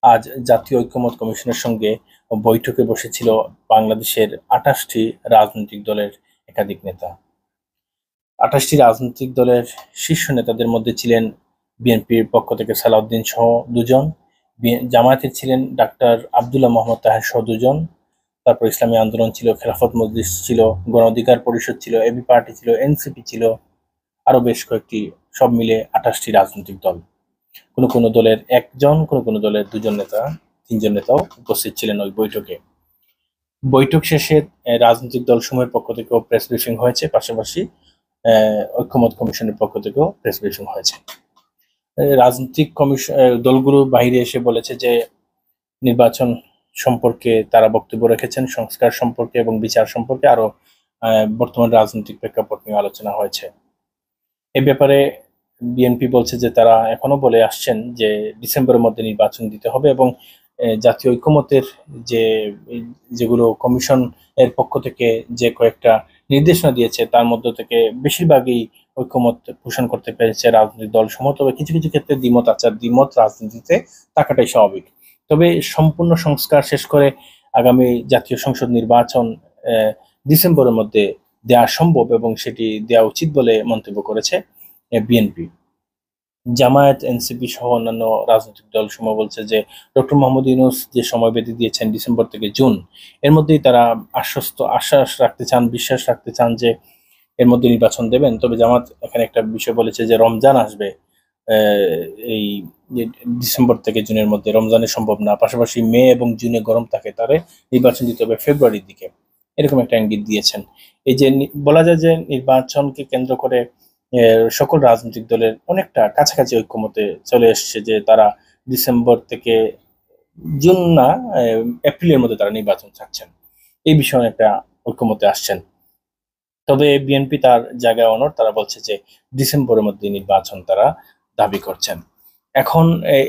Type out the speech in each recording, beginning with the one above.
আজ জাতীয় ঐকমত্য কমিশনের সঙ্গে বৈঠকে বসেছিল বাংলাদেশের ২৮টি রাজনৈতিক দলের একাধিক নেতা। ২৮টি রাজনৈতিক দলের শীর্ষ নেতাদের মধ্যে ছিলেন বিএনপির পক্ষ থেকে সালাউদ্দিন সহ দুজন, জামায়াতের ছিলেন ডাক্তার আব্দুল্লাহ মোহাম্মদ তাহের সহ দুজন, তারপর ইসলামী আন্দোলন ছিল, খেলাফত মজলিস ছিল, গণ অধিকার পরিষদ ছিল, এবি পার্টি ছিল, এনসিপি ছিল, আরো বেশ কয়েকটি, সব মিলে ২৮টি রাজনৈতিক দল। কোনো কোনো দলের একজন, কোনো কোনো দলের দুজন নেতা, তিনজন নেতাও উপস্থিত ছিলেন ওই বৈঠকে। বৈঠক শেষে রাজনৈতিক দলসমূহের পক্ষ থেকেও প্রেস ব্রিফিং হয়েছে, পাশাপাশি ঐকমত্য কমিশনের পক্ষ থেকেও প্রেস ব্রিফিং হয়েছে। রাজনৈতিক কমিশন দলগুলো বাইরে এসে বলেছে যে নির্বাচন সম্পর্কে তারা বক্তব্য রেখেছেন, সংস্কার সম্পর্কে এবং বিচার সম্পর্কে, আরো বর্তমান রাজনৈতিক প্রেক্ষাপট নিয়ে আলোচনা হয়েছে। এ ব্যাপারে বিএনপি বলছে যে তারা এখনো বলে আসছেন যে ডিসেম্বরের মধ্যে নির্বাচন দিতে হবে এবং জাতীয় ঐকমত্যের যে যেগুলো কমিশন এর পক্ষ থেকে যে কয়েকটা নির্দেশনা দিয়েছে তার মধ্যে থেকে বেশিরভাগই ঐকমত পোষণ করতে পেরেছে রাজনৈতিক দল সমূহ। তবে কিছু কিছু ক্ষেত্রে দ্বিমত আছে, দ্বিমত রাজনীতিতে থাকাটাই স্বাভাবিক। তবে সম্পূর্ণ সংস্কার শেষ করে আগামী জাতীয় সংসদ নির্বাচন ডিসেম্বরের মধ্যে দেওয়া সম্ভব এবং সেটি দেওয়া উচিত বলে মন্তব্য করেছে বিএনপি। জামায়াত, এনসিপি সহ অন্যান্য রাজনৈতিক দল সমূহ বলছে যে ডক্টর মোহাম্মদ ইউনূস যে সময় বেঁধে দিয়েছেন ডিসেম্বর থেকে জুন, এর মধ্যেই তারা আশ্বাস রাখতে চান, বিশ্বাস রাখতে চান যে এর মধ্যে নির্বাচন দেবেন। তবে জামাত এখানে একটা বিষয় বলেছে যে রমজান আসবে এই ডিসেম্বর থেকে জুনের মধ্যে, রমজানে সম্ভব না, পাশাপাশি মে এবং জুনে গরম থাকে, তারে নির্বাচন দিতে হবে ফেব্রুয়ারির দিকে, এরকম একটা ইঙ্গিত দিয়েছেন। এই যে বলা যায় যে নির্বাচনকে কেন্দ্র করে সকল রাজনৈতিক দলের অনেকটা কাছাকাছি ঐক্যমতে চলে এসছে যে তারা ডিসেম্বর থেকে জুন না, এপ্রিলের মধ্যে তারা নির্বাচন চাচ্ছেন, এই বিষয়ে একটা ঐক্যমতে আসছেন। তবে বিএনপি তার জায়গায় অনড়, তারা বলছে যে ডিসেম্বরের মধ্যে নির্বাচন তারা দাবি করছেন। এখন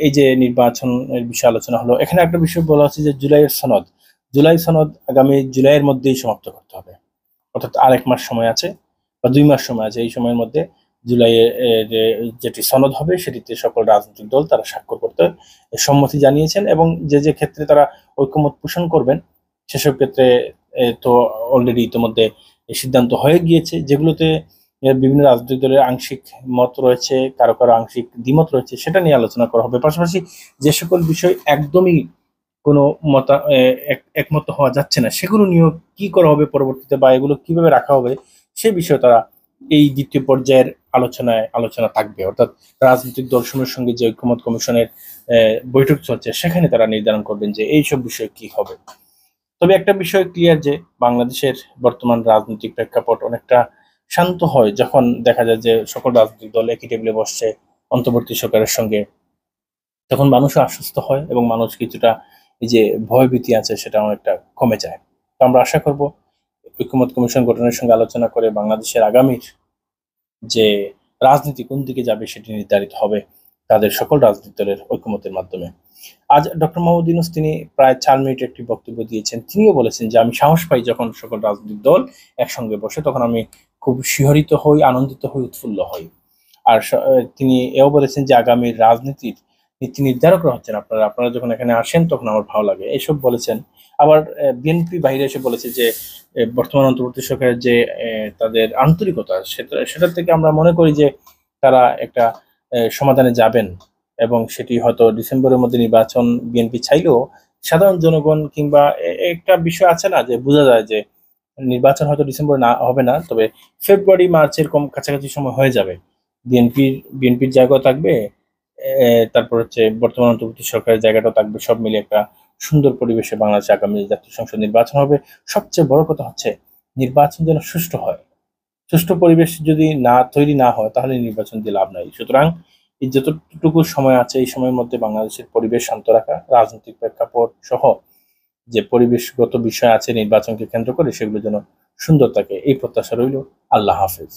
এই যে নির্বাচনের বিষয়ে আলোচনা হলো, এখানে একটা বিষয় বলা হচ্ছে যে জুলাই সনদ আগামী জুলাইয়ের মধ্যেই সমাপ্ত করতে হবে, অর্থাৎ আর 1 মাস সময় আছে বা 2 মাস সময় আছে। এই সময়ের মধ্যে জুলাইয়ে যেটি সনদ হবে সেটিতে সকল রাজনৈতিক দল তারা স্বাক্ষর করতে সম্মতি জানিয়েছেন এবং যে যে ক্ষেত্রে তারা ঐকমত পোষণ করবেন সেসব ক্ষেত্রে তো অলরেডি ইতিমধ্যে সিদ্ধান্ত হয়ে গিয়েছে, যেগুলোতে বিভিন্ন রাজনৈতিক দলের আংশিক মত রয়েছে, কারো কারো আংশিক দ্বিমত রয়েছে, সেটা নিয়ে আলোচনা করা হবে। পাশাপাশি যে সকল বিষয় একদমই কোনো একমত হওয়া যাচ্ছে না সেগুলো নিয়েও কি করা হবে পরবর্তীতে বা এগুলো কিভাবে রাখা হবে সে বিষয়ে তারা এই দ্বিতীয় পর্যায়ের আলোচনা থাকবে, অর্থাৎ রাজনৈতিক দলসমূহের সঙ্গে যে ঐকমত্য কমিশনের বৈঠক চলছে সেখানে তারা নির্ধারণ করবেন যে এইসব বিষয়ে কি হবে। তবে একটা বিষয় ক্লিয়ার যে বাংলাদেশের বর্তমান রাজনৈতিক প্রেক্ষাপট অনেকটা শান্ত হয় যখন দেখা যায় যে সকল রাজনৈতিক দল একই টেবিলে বসছে অন্তর্বর্তী সরকারের সঙ্গে, তখন মানুষও আশ্বস্ত হয় এবং মানুষ কিছুটা এই যে ভয়ভীতি আছে সেটা অনেকটা কমে যায়। তো আমরা আশা করব ঐকমত্য কমিশন গঠনের সঙ্গে আলোচনা করে বাংলাদেশের আগামীর যে রাজনীতি কোন দিকে যাবে সেটি নির্ধারিত হবে তাদের সকল রাজনৈতিক দলের ঐকমত্যের মাধ্যমে। আজ ডক্টর মোহাম্মদ ইউনূস তিনি প্রায় 4 মিনিট একটি বক্তব্য দিয়েছেন। তিনিও বলেছেন যে আমি সাহস পাই যখন সকল রাজনৈতিক দল একসঙ্গে বসে, তখন আমি খুব শিহরিত হই, আনন্দিত হই, উৎফুল্ল হই। আর তিনি এও বলেছেন যে আগামীর রাজনীতির নীতি নির্ধারকরা হচ্ছেন আপনারা, আপনারা যখন এখানে আসেন তখন আমার ভালো লাগে, এসব বলেছেন। আবার বিএনপি বাইরে এসে বলেছে যে বর্তমান অন্তর্বর্তী সরকারের যে তাদের আন্তরিকতা সেটা থেকে আমরা মনে করি যে তারা একটা সমাধানে যাবেন এবং সেটি হয়তো ডিসেম্বরের মধ্যে নির্বাচন বিএনপি চাইলেও সাধারণ জনগণ কিংবা একটা বিষয় আছে না যে বোঝা যায় যে নির্বাচন হয়তো ডিসেম্বর না হবে না, তবে ফেব্রুয়ারি মার্চের কম কাছাকাছি সময় হয়ে যাবে। বিএনপির জায়গাও থাকবে, তারপর হচ্ছে বর্তমান অন্তর্বর্তী সরকারের জায়গাটাও থাকবে, সব মিলে একটা সুন্দর পরিবেশে বাংলাদেশে আগামী জাতীয় সংসদ নির্বাচন হবে। সবচেয়ে বড় কথা হচ্ছে নির্বাচন যেন সুষ্ঠু হয়। সুষ্ঠু পরিবেশ যদি তৈরি না হয় তাহলে নির্বাচন দিয়ে লাভ নাই। সুতরাং এই যতটুকু সময় আছে এই সময়ের মধ্যে বাংলাদেশের পরিবেশ শান্ত রাখা, রাজনৈতিক প্রেক্ষাপট সহ যে পরিবেশগত বিষয় আছে নির্বাচনকে কেন্দ্র করে সেগুলো যেন সুন্দর থাকে, এই প্রত্যাশা রইল। আল্লাহ হাফেজ।